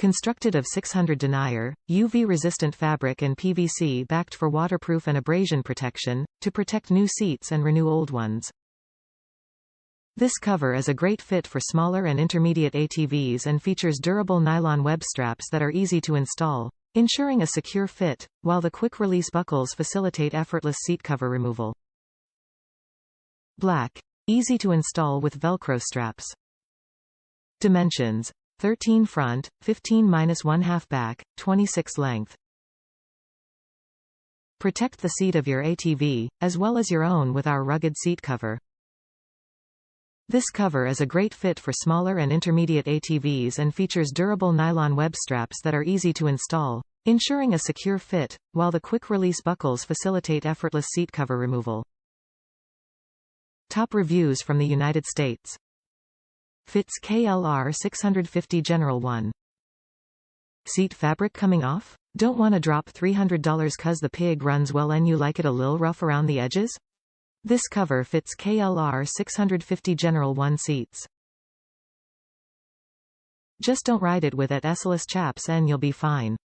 Constructed of 600 denier, UV-resistant fabric and PVC-backed for waterproof and abrasion protection, to protect new seats and renew old ones. This cover is a great fit for smaller and intermediate ATVs and features durable nylon web straps that are easy to install, ensuring a secure fit, while the quick-release buckles facilitate effortless seat cover removal. Black. Easy to install with Velcro straps. Dimensions: 13 front, 15-1/2 back, 26 length. Protect the seat of your ATV, as well as your own with our rugged seat cover. This cover is a great fit for smaller and intermediate ATVs and features durable nylon web straps that are easy to install, ensuring a secure fit, while the quick-release buckles facilitate effortless seat cover removal. Top reviews from the United States. Fits KLR 650 General 1. Seat fabric coming off? Don't want to drop $300 cause the pig runs well and you like it a lil rough around the edges? This cover fits KLR 650 General 1 seats. Just don't ride it with effortless chaps and you'll be fine.